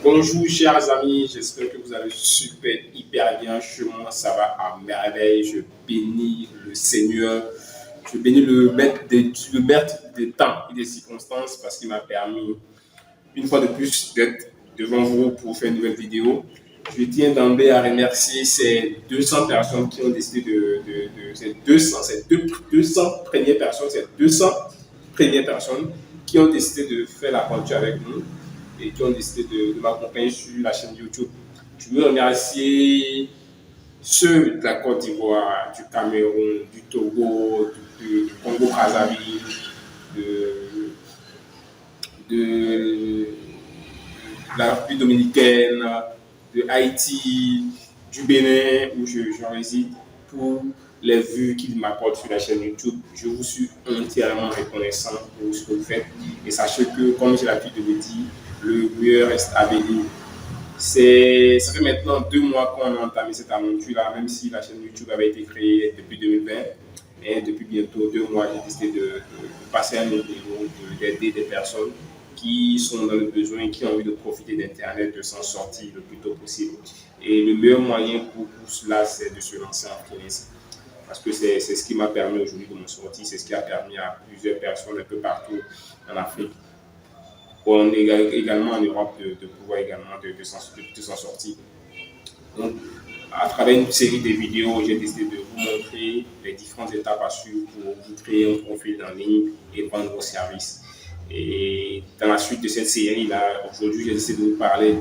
Bonjour chers amis, j'espère que vous allez super, hyper bien. Chez moi, ça va à merveille. Je bénis le Seigneur. Je bénis le maître des temps et des circonstances parce qu'il m'a permis une fois de plus d'être devant vous pour faire une nouvelle vidéo. Je tiens d'emblée à remercier ces 200 personnes qui ont décidé ces 200, ces 200 premières personnes, ces 200 premières personnes qui ont décidé de faire l'aventure avec nous et qui ont décidé de m'accompagner sur la chaîne YouTube. Je veux remercier ceux de la Côte d'Ivoire, du Cameroun, du Togo, du Congo-Brazzaville, de la République dominicaine, de Haïti, du Bénin où je réside, pour les vues qu'il m'apporte sur la chaîne YouTube. Je vous suis entièrement reconnaissant pour ce que vous faites. Et sachez que, comme j'ai l'habitude de le dire, le meilleur reste à venir. Ça fait maintenant 2 mois qu'on a entamé cette aventure-là, même si la chaîne YouTube avait été créée depuis 2020. Et depuis bientôt 2 mois, j'ai décidé de passer à un autre niveau, d'aider des personnes qui sont dans le besoin et qui ont envie de profiter d'Internet, de s'en sortir le plus tôt possible. Et le meilleur moyen pour cela, c'est de se lancer en freelance. Parce que c'est ce qui m'a permis aujourd'hui de m'en sortir, c'est ce qui a permis à plusieurs personnes un peu partout en Afrique, on est également en Europe, de pouvoir également de s'en sortir. Donc, à travers une série de vidéos, j'ai décidé de vous montrer les différentes étapes à suivre pour vous créer un profil en ligne et vendre vos services. Et dans la suite de cette série-là, aujourd'hui, j'ai décidé de vous parler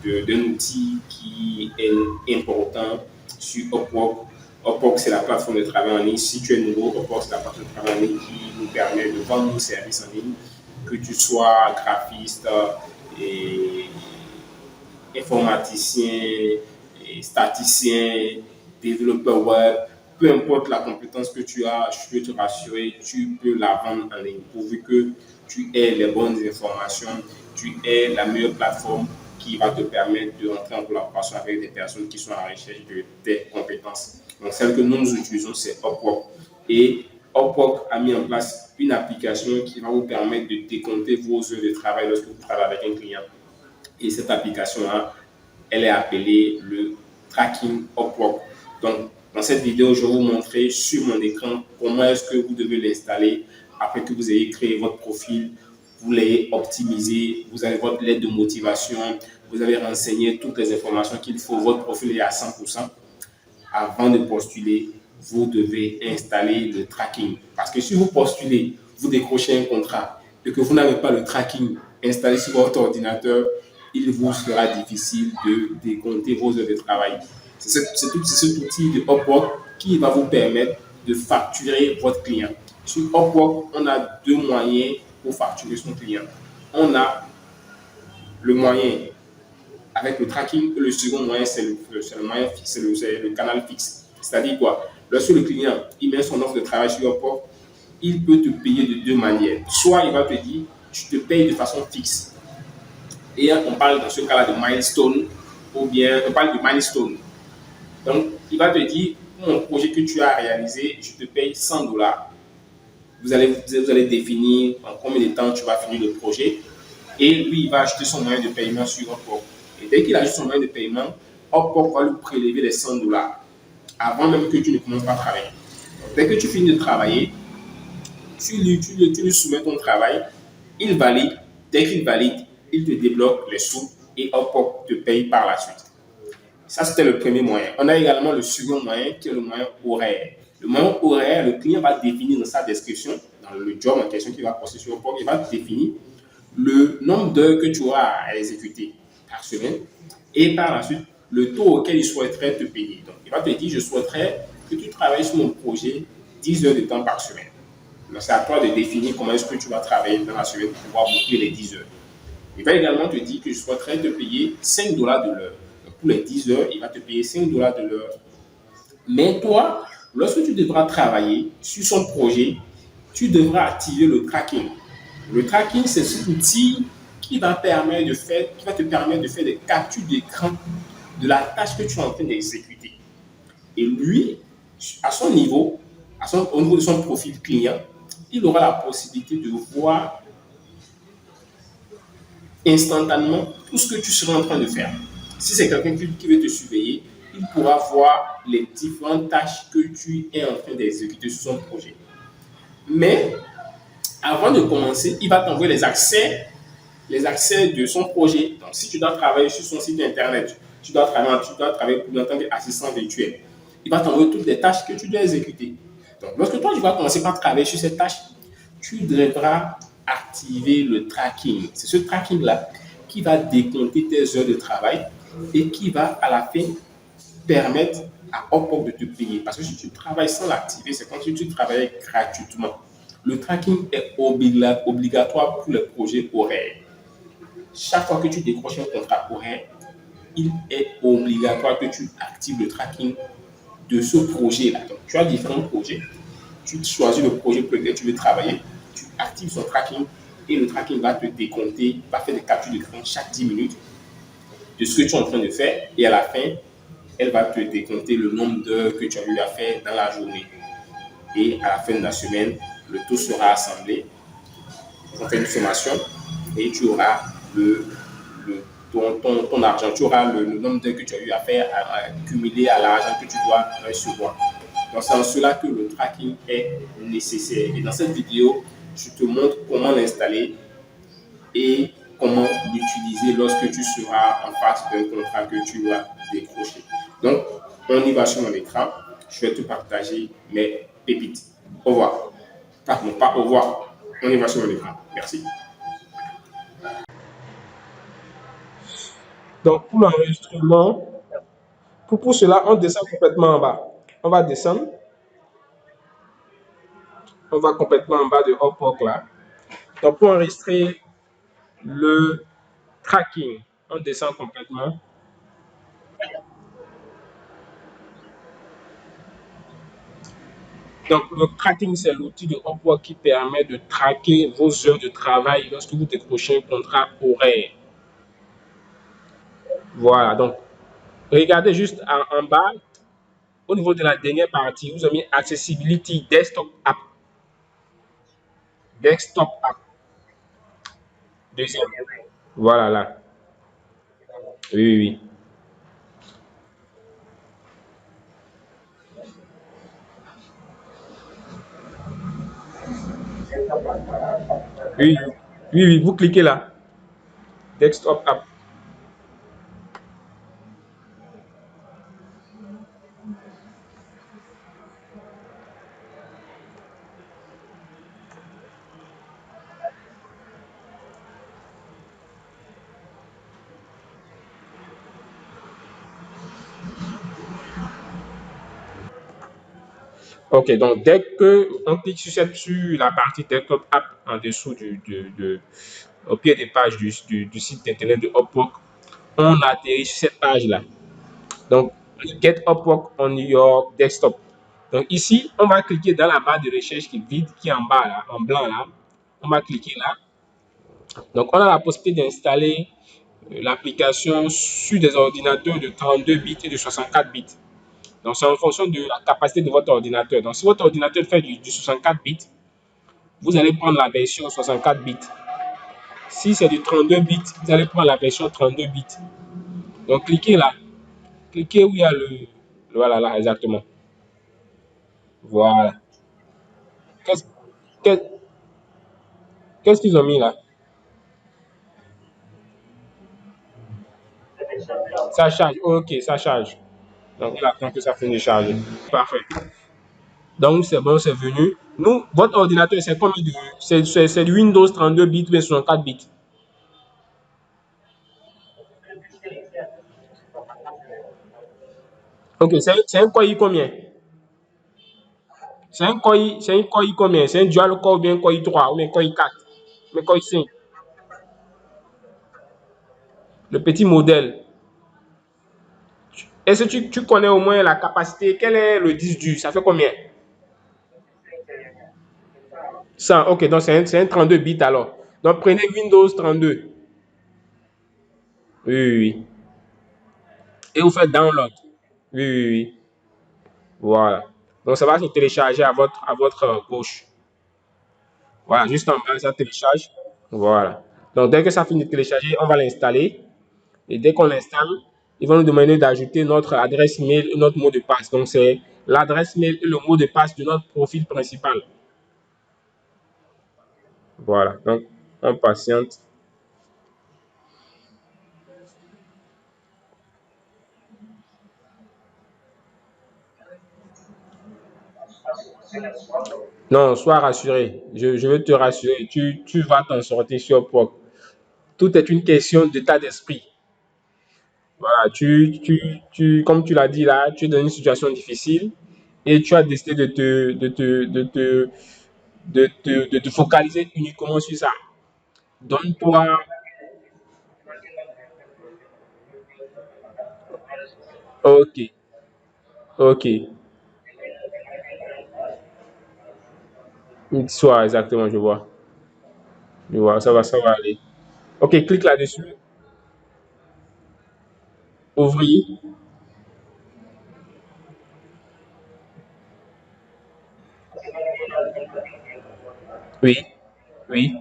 d'un outil qui est important sur Upwork. Upwork, c'est la plateforme de travail en ligne. Si tu es nouveau, Upwork, c'est la plateforme de travail en ligne qui nous permet de vendre nos services en ligne, que tu sois graphiste, et informaticien, et statisticien, développeur web, peu importe la compétence que tu as, je peux te rassurer, tu peux la vendre en ligne pourvu que tu aies les bonnes informations, tu aies la meilleure plateforme qui va te permettre de rentrer en collaboration avec des personnes qui sont à la recherche de tes compétences. Donc, celle que nous utilisons, c'est Upwork. Et Upwork a mis en place une application qui va vous permettre de décompter vos heures de travail lorsque vous travaillez avec un client. Et cette application-là, elle est appelée le Tracking Upwork. Donc, dans cette vidéo, je vais vous montrer sur mon écran comment est-ce que vous devez l'installer après que vous ayez créé votre profil, vous l'ayez optimisé, vous avez votre lettre de motivation, vous avez renseigné toutes les informations qu'il faut, votre profil est à 100%. Avant de postuler, vous devez installer le tracking. Parce que si vous postulez, vous décrochez un contrat et que vous n'avez pas le tracking installé sur votre ordinateur, il vous sera difficile de décompter vos heures de travail. C'est cet outil de Upwork qui va vous permettre de facturer votre client. Sur Upwork, on a 2 moyens pour facturer son client. On a le moyen avec le tracking, le second moyen, c'est le canal fixe. C'est-à-dire quoi? Lorsque le client il met son offre de travail sur Upwork, il peut te payer de 2 manières. Soit il va te dire, je te paye de façon fixe. Et on parle dans ce cas-là de milestone, ou bien on parle de milestone. Donc, il va te dire, pour mon projet que tu as réalisé, je te paye $100. Vous allez définir en combien de temps tu vas finir le projet. Et lui, il va acheter son moyen de paiement sur Upwork. Et dès qu'il achète son moyen de paiement, Upwork va lui prélever les $100 avant même que tu ne commences pas à travailler. Donc, dès que tu finis de travailler, tu lui soumets ton travail, il valide. Dès qu'il valide, il te débloque les sous et Upwork te paye par la suite. Ça, c'était le premier moyen. On a également le second moyen qui est le moyen horaire. Le moyen horaire, le client va définir dans sa description, dans le job en question qu'il va poster sur Upwork, il va définir le nombre d'heures que tu auras à exécuter par semaine et par la suite le taux auquel il souhaiterait te payer. Donc, il va te dire, je souhaiterais que tu travailles sur mon projet 10 heures de temps par semaine. Donc, c'est à toi de définir comment est-ce que tu vas travailler dans la semaine pour pouvoir boucler les 10 heures. Il va également te dire que je souhaiterais te payer $5 de l'heure. Donc, pour les 10 heures, il va te payer $5 de l'heure. Mais toi, lorsque tu devras travailler sur son projet, tu devras activer le tracking. Le tracking, c'est cet outil qui va te permettre de faire des captures d'écran de la tâche que tu es en train d'exécuter. Et lui, à son niveau, au niveau de son profil client, il aura la possibilité de voir instantanément tout ce que tu seras en train de faire. Si c'est quelqu'un qui veut te surveiller, il pourra voir les différentes tâches que tu es en train d'exécuter sur son projet. Mais avant de commencer, il va t'envoyer les accès de son projet. Donc, si tu dois travailler sur son site internet, tu dois travailler pour en tant qu'assistant virtuel. Il va t'envoyer toutes les tâches que tu dois exécuter. Donc, lorsque toi, tu vas commencer par travailler sur cette tâche, tu devras activer le tracking. C'est ce tracking-là qui va décompter tes heures de travail et qui va à la fin permettre à Upwork de te payer. Parce que si tu travailles sans l'activer, c'est comme si tu travaillais gratuitement. Le tracking est obligatoire pour les projets horaires. Chaque fois que tu décroches un contrat horaire, il est obligatoire que tu actives le tracking de ce projet-là. Donc, tu as différents projets. Tu choisis le projet pour lequel tu veux travailler, tu actives son tracking et le tracking va te décompter, va faire des captures d'écran chaque 10 minutes de ce que tu es en train de faire et à la fin, elle va te décompter le nombre d'heures que tu as eu à faire dans la journée. Et à la fin de la semaine, le tout sera assemblé, on fait une sommation et tu auras ton argent, tu auras le nombre d'heures que tu as eu à faire cumulé à l'argent que tu dois recevoir. Donc, c'est en cela que le tracking est nécessaire. Et dans cette vidéo, je te montre comment l'installer et comment l'utiliser lorsque tu seras en face d'un contrat que tu dois décrocher. Donc, on y va sur mon écran. Je vais te partager mes pépites. Au revoir. Pardon, pas au revoir. On y va sur mon écran. Merci. Donc, pour l'enregistrement, pour cela, on descend complètement en bas. On va descendre. On va complètement en bas de Upwork là. Donc, pour enregistrer le tracking, on descend complètement. Donc, le tracking, c'est l'outil de Upwork qui permet de traquer vos heures de travail lorsque vous décrochez un contrat horaire. Voilà, donc, regardez juste en bas, au niveau de la dernière partie, vous avez mis Accessibility Desktop App. Desktop App. Deuxième. Voilà, là. Oui, oui, oui. Oui, oui, oui, vous cliquez là. Desktop App. Ok, donc dès que on clique sur la partie Desktop App en dessous au pied des pages du site internet de Upwork, on atterrit sur cette page-là. Donc, Get Upwork on your desktop. Donc ici, on va cliquer dans la barre de recherche qui est vide, qui est en bas là, en blanc là. On va cliquer là. Donc, on a la possibilité d'installer l'application sur des ordinateurs de 32 bits et de 64 bits. Donc, c'est en fonction de la capacité de votre ordinateur. Donc, si votre ordinateur fait du 64 bits, vous allez prendre la version 64 bits. Si c'est du 32 bits, vous allez prendre la version 32 bits. Donc, cliquez là. Cliquez où il y a voilà, là, exactement. Voilà. Qu'est-ce qu'est- qu'est-ce qu'ils ont mis là? Ça charge. Ok, ça charge. Donc, on attend que ça finisse de charger. Parfait. Donc, c'est bon, c'est venu. Nous, votre ordinateur, c'est combien de. C'est du Windows 32 bits ou bien 64 bits? Ok, c'est un Core i combien? C'est un Core i combien? C'est un Dual Core ou bien un Core i3 ou bien un Core i4? Mais Core i5. Le petit modèle. Est-ce que tu connais au moins la capacité? Quel est le disque dur? Ça fait combien? 100. Ok, donc c'est un 32 bits alors. Donc prenez Windows 32. Oui, oui, oui. Et vous faites download. Oui, oui, oui. Voilà. Donc ça va se télécharger à votre gauche. Voilà, juste en bas, ça télécharge. Voilà. Donc, dès que ça finit de télécharger, on va l'installer. Et dès qu'on l'installe, il va nous demander d'ajouter notre adresse mail et notre mot de passe. Donc, c'est l'adresse mail et le mot de passe de notre profil principal. Voilà. Donc, on patiente. Non, sois rassuré. Je veux te rassurer. Tu vas t'en sortir sur POC. Tout est une question d'état d'esprit. Voilà, comme tu l'as dit là, tu es dans une situation difficile et tu as décidé de te focaliser uniquement sur ça. Donne-toi. Ok, ok. Soit exactement, je vois. Je vois, ça va aller. Ok, clique là-dessus. Ouvrier. Oui, oui,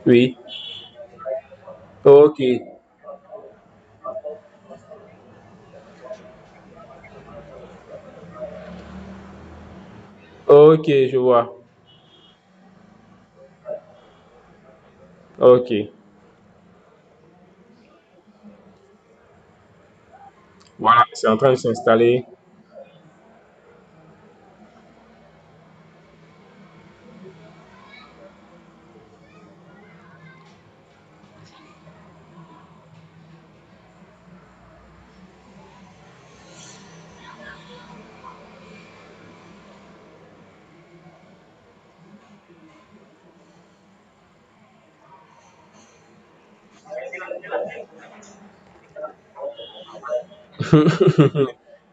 oui. Ok, ok, je vois. Ok. Voilà, c'est en train de s'installer.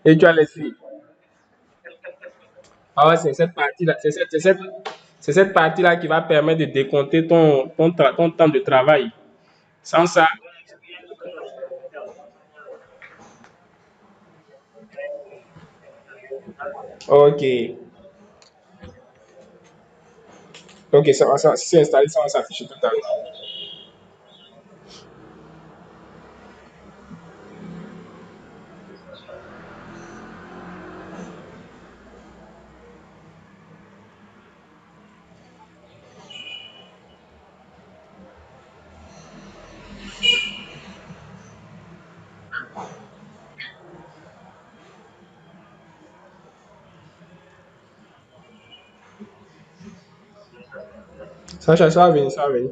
Et tu as laissé. Ah ouais, c'est cette partie-là, c'est cette partie-là qui va permettre de décompter ton temps de travail. Sans ça, ok. Ok, ça c'est installé, ça va s'afficher tout à l'heure. Ça va venir, ça va venir.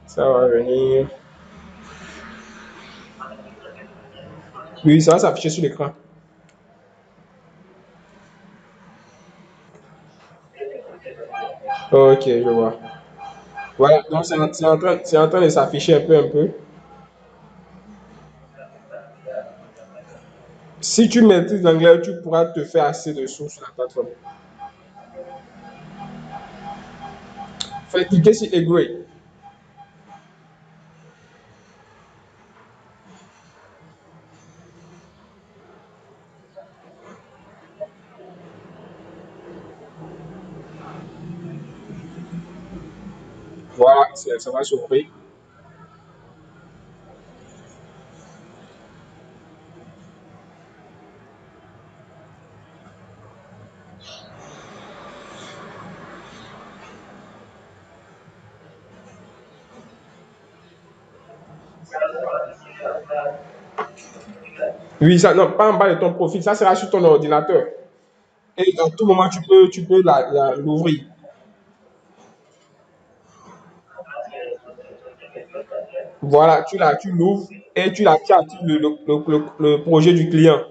Ça va venir. Oui, ça va s'afficher sur l'écran. Ok, je vois. Voilà, donc c'est en train de s'afficher un peu. Si tu maîtrises l'anglais, tu pourras te faire assez de sous sur la plateforme. Fais cliquer sur Agree. Voilà, ça va s'ouvrir. Oui, ça, non, pas en bas de ton profil, ça sera sur ton ordinateur. Et à tout moment, tu peux l'ouvrir. Voilà, tu l'ouvres et tu actives le projet du client.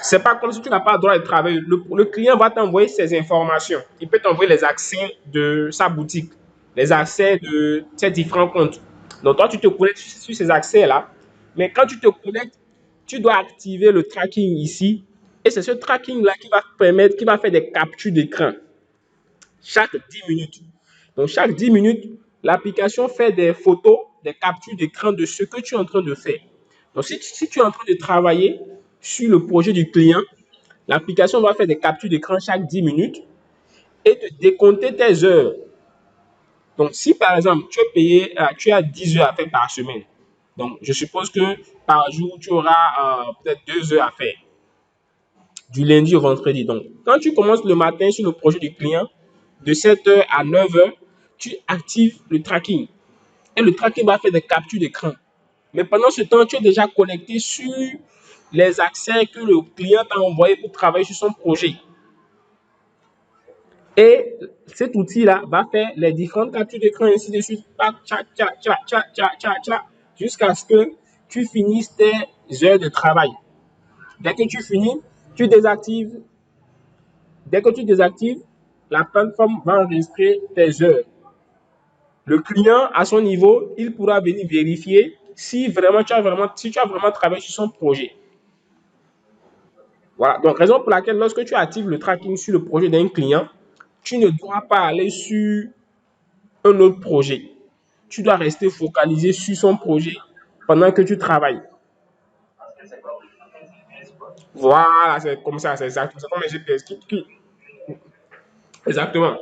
C'est pas comme si tu n'as pas le droit de travailler. Le client va t'envoyer ses informations. Il peut t'envoyer les accès de sa boutique, les accès de ses différents comptes. Donc, toi, tu te connectes sur ces accès-là. Mais quand tu te connectes, tu dois activer le tracking ici. Et c'est ce tracking-là qui va permettre, qui va faire des captures d'écran chaque 10 minutes. Donc, chaque 10 minutes, l'application fait des photos des captures d'écran de ce que tu es en train de faire. Donc, si tu es en train de travailler sur le projet du client, l'application va faire des captures d'écran chaque 10 minutes et te décompter tes heures. Donc, si par exemple, tu es payé, tu as 10 heures à faire par semaine, donc je suppose que par jour, tu auras peut-être 2 heures à faire, du lundi au vendredi. Donc, quand tu commences le matin sur le projet du client, de 7 heures à 9 heures, tu actives le tracking. Et le tracking va faire des captures d'écran. Mais pendant ce temps, tu es déjà connecté sur les accès que le client t'a envoyé pour travailler sur son projet. Et cet outil-là va faire les différentes captures d'écran, ainsi de suite, jusqu'à ce que tu finisses tes heures de travail. Dès que tu finis, tu désactives. Dès que tu désactives, la plateforme va enregistrer tes heures. Le client, à son niveau, il pourra venir vérifier si tu as vraiment travaillé sur son projet. Voilà. Donc, raison pour laquelle, lorsque tu actives le tracking sur le projet d'un client, tu ne dois pas aller sur un autre projet. Tu dois rester focalisé sur son projet pendant que tu travailles. Voilà, c'est comme ça, c'est exact. C'est comme un GPS. Exactement.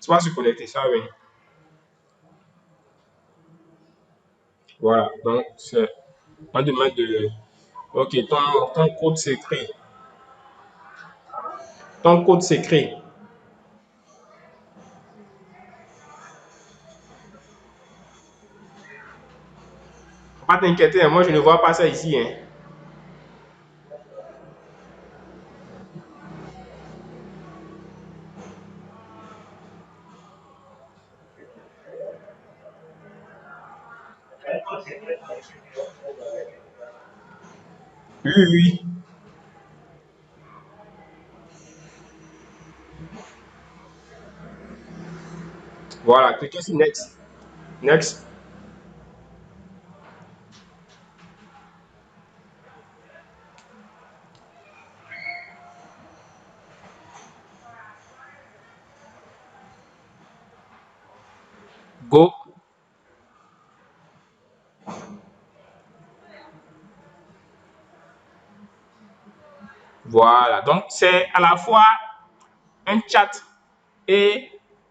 Tu vas se connecter, ça va venir. Voilà. Donc, c'est on demande de. Ok, ton code secret. Ton code secret. Faut pas t'inquiéter, hein, moi je ne vois pas ça ici. Hein. Oui, oui, oui. Voilà, cliquez sur Next. Next. Go. Voilà. Donc, c'est à la fois un chat et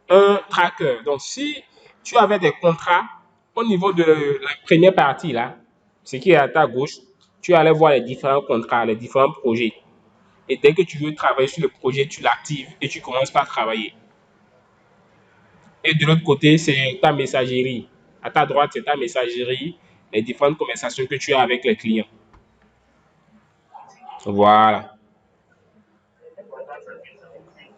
un tracker. Donc, si tu avais des contrats au niveau de la première partie, là, ce qui est à ta gauche, tu allais voir les différents contrats, les différents projets. Et dès que tu veux travailler sur le projet, tu l'actives et tu commences par travailler. Et de l'autre côté, c'est ta messagerie. À ta droite, c'est ta messagerie, les différentes conversations que tu as avec les clients. Voilà.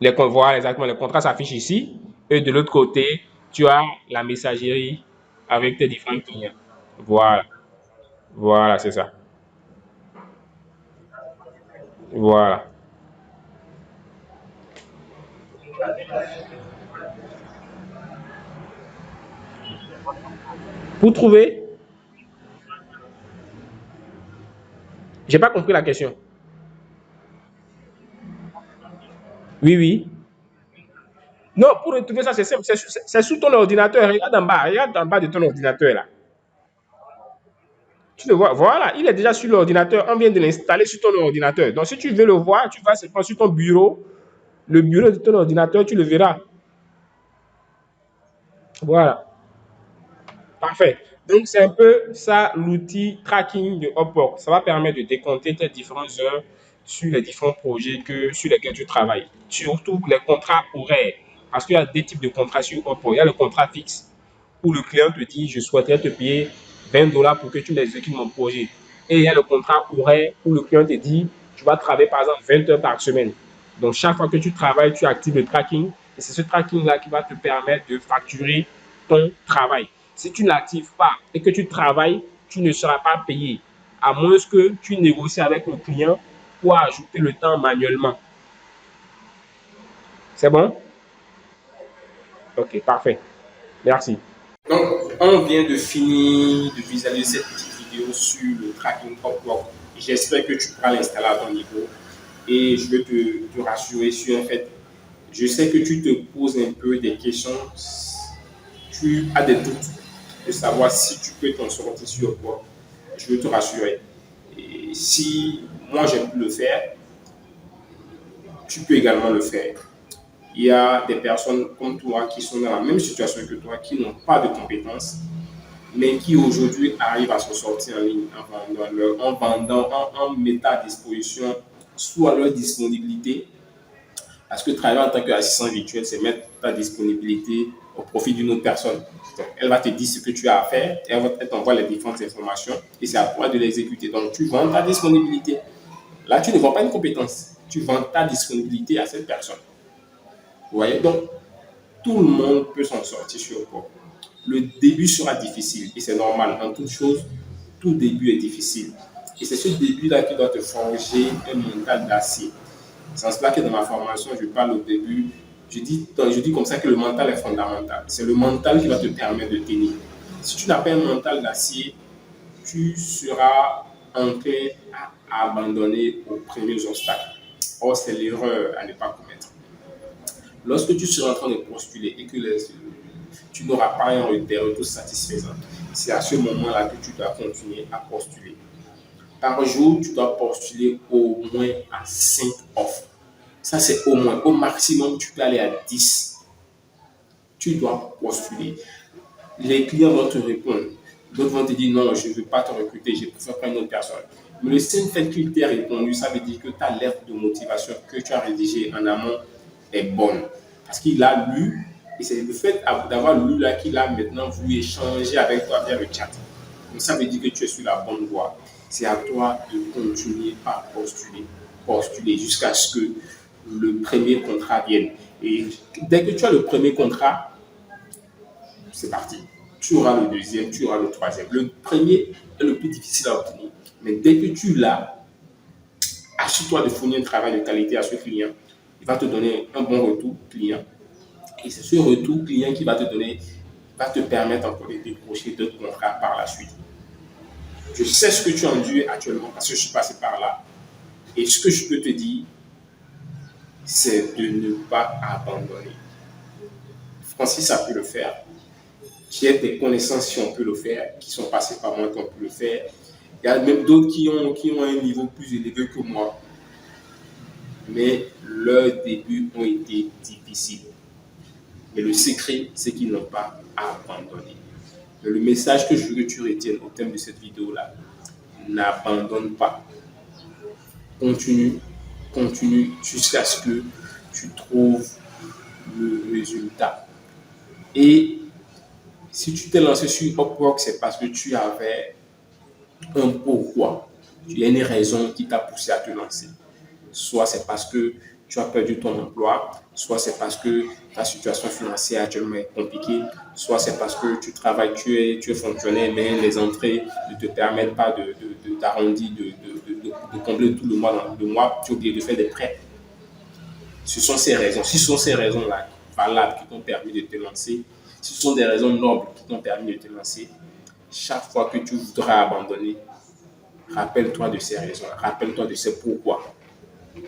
Voilà, exactement. Les contrats s'affichent ici. Et de l'autre côté, tu as la messagerie avec tes différents clients. Voilà. Voilà, c'est ça. Voilà. Pour trouver, j'ai pas compris la question. Oui, oui. Non, pour retrouver ça, c'est simple. C'est sous ton ordinateur. Regarde en bas. Regarde en bas de ton ordinateur là. Tu le vois. Voilà. Il est déjà sur l'ordinateur. On vient de l'installer sur ton ordinateur. Donc, si tu veux le voir, tu vas seulement sur ton bureau. Le bureau de ton ordinateur, tu le verras. Voilà. Parfait. Donc, c'est un peu ça l'outil tracking de Upwork. Ça va permettre de décompter tes différentes heures sur les différents projets sur lesquels tu travailles. Surtout les contrats horaires. Parce qu'il y a des types de contrats sur Upwork. Il y a le contrat fixe où le client te dit, je souhaiterais te payer 20 $ pour que tu exécutes mon projet. Et il y a le contrat horaire où le client te dit, tu vas travailler par exemple 20 heures par semaine. Donc, chaque fois que tu travailles, tu actives le tracking. Et c'est ce tracking-là qui va te permettre de facturer ton travail. Si tu ne l'actives pas et que tu travailles, tu ne seras pas payé. À moins que tu négocies avec le client pour ajouter le temps manuellement. C'est bon? Ok, parfait. Merci. Donc, on vient de finir de visualiser cette petite vidéo sur le tracking Upwork. J'espère que tu pourras l'installer à ton niveau. Et je veux te rassurer sur un fait. Je sais que tu te poses un peu des questions. Tu as des doutes de savoir si tu peux t'en sortir sur Upwork. Je veux te rassurer. Et si moi j'ai pu le faire, tu peux également le faire. Il y a des personnes comme toi qui sont dans la même situation que toi, qui n'ont pas de compétences, mais qui aujourd'hui arrivent à se sortir en ligne en mettant à disposition soit leur disponibilité, parce que travailler en tant qu'assistant virtuel, c'est mettre ta disponibilité au profit d'une autre personne. Donc, elle va te dire ce que tu as à faire, et elle t'envoie les différentes informations, et c'est à toi de l'exécuter. Donc, tu vends ta disponibilité. Là, tu ne vends pas une compétence, tu vends ta disponibilité à cette personne. Vous voyez? Donc, tout le monde peut s'en sortir sur le corps. Le début sera difficile et c'est normal. En toute chose, tout début est difficile. Et c'est ce début-là qui doit te forger un mental d'acier. C'est en cela que dans ma formation, je parle au début, je dis comme ça que le mental est fondamental. C'est le mental qui va te permettre de tenir. Si tu n'as pas un mental d'acier, tu seras enclin à abandonner aux premiers obstacles. Or, c'est l'erreur à ne pas commettre. Lorsque tu seras en train de postuler et que tu n'auras pas des retours satisfaisants, c'est à ce moment-là que tu dois continuer à postuler. Par jour, tu dois postuler au moins à 5 offres. Ça, c'est au moins. Au maximum, tu peux aller à 10. Tu dois postuler. Les clients vont te répondre. D'autres vont te dire non, je ne veux pas te recruter, je préfère prendre une autre personne. Mais le simple fait qu'il t'ait répondu, ça veut dire que ta lettre de motivation que tu as rédigée en amont est bonne. Parce qu'il a lu, et c'est le fait d'avoir lu là qu'il a maintenant voulu échanger avec toi via le chat. Donc ça veut dire que tu es sur la bonne voie. C'est à toi de continuer à postuler jusqu'à ce que le premier contrat vienne. Et dès que tu as le premier contrat, c'est parti. Tu auras le deuxième, tu auras le troisième. Le premier est le plus difficile à obtenir. Mais dès que tu l'as, assure-toi de fournir un travail de qualité à ce client. Il va te donner un bon retour client. Et c'est ce retour client qui va te permettre encore de décrocher d'autres contrats par la suite. Je sais ce que tu endures actuellement parce que je suis passé par là. Et ce que je peux te dire, c'est de ne pas abandonner. Francis a pu le faire. J'ai des connaissances qui ont pu le faire, qui sont passées par moi qui ont pu le faire. Il y a même d'autres qui ont un niveau plus élevé que moi. Mais leurs débuts ont été difficiles. Mais le secret, c'est qu'ils n'ont pas abandonné. Mais le message que je veux que tu retiennes au thème de cette vidéo-là, n'abandonne pas. Continue jusqu'à ce que tu trouves le résultat. Et si tu t'es lancé sur Upwork, c'est parce que tu avais un pourquoi. Il y a une raison qui t'a poussé à te lancer. Soit c'est parce que tu as perdu ton emploi, soit c'est parce que ta situation financière actuellement est compliquée, soit c'est parce que tu travailles, tu es fonctionnaire, mais les entrées ne te permettent pas d'arrondir, de combler tout le mois. Dans le mois, tu es obligé de faire des prêts. Ce sont ces raisons. Si ce sont ces raisons-là valables qui t'ont permis de te lancer, si ce sont des raisons nobles qui t'ont permis de te lancer, chaque fois que tu voudras abandonner, rappelle-toi de ces raisons, rappelle-toi de ces pourquoi.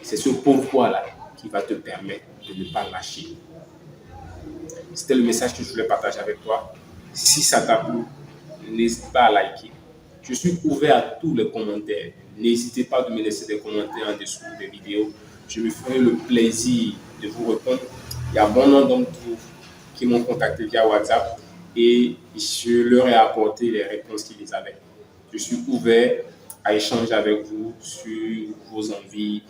C'est ce pourquoi-là qui va te permettre de ne pas lâcher. C'était le message que je voulais partager avec toi. Si ça t'a plu, n'hésite pas à liker. Je suis ouvert à tous les commentaires. N'hésitez pas à me laisser des commentaires en dessous des vidéos. Je me ferai le plaisir de vous répondre. Il y a bon nombre d'entre vous qui m'ont contacté via WhatsApp et je leur ai apporté les réponses qu'ils avaient. Je suis ouvert à échanger avec vous sur vos envies.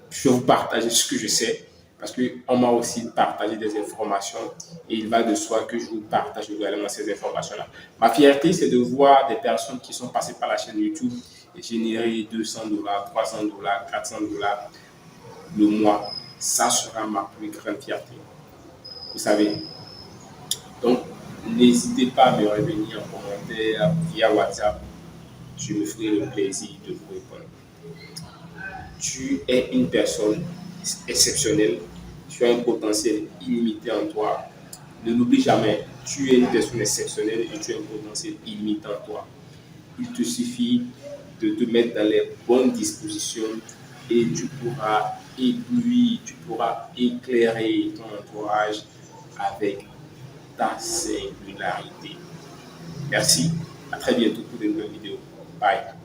Je vais vous partager ce que je sais parce qu'on m'a aussi partagé des informations et il va de soi que je vous partage également ces informations-là. Ma fierté, c'est de voir des personnes qui sont passées par la chaîne YouTube et générer $200, $300, $400 le mois. Ça sera ma plus grande fierté. Vous savez. Donc, n'hésitez pas à me revenir en commentaire via WhatsApp. Je me ferai le plaisir de vous répondre. Tu es une personne exceptionnelle, tu as un potentiel illimité en toi. Ne l'oublie jamais, tu es une personne exceptionnelle et tu as un potentiel illimité en toi. Il te suffit de te mettre dans les bonnes dispositions et tu pourras éblouir, tu pourras éclairer ton entourage avec ta singularité. Merci, à très bientôt pour de nouvelles vidéos. Bye.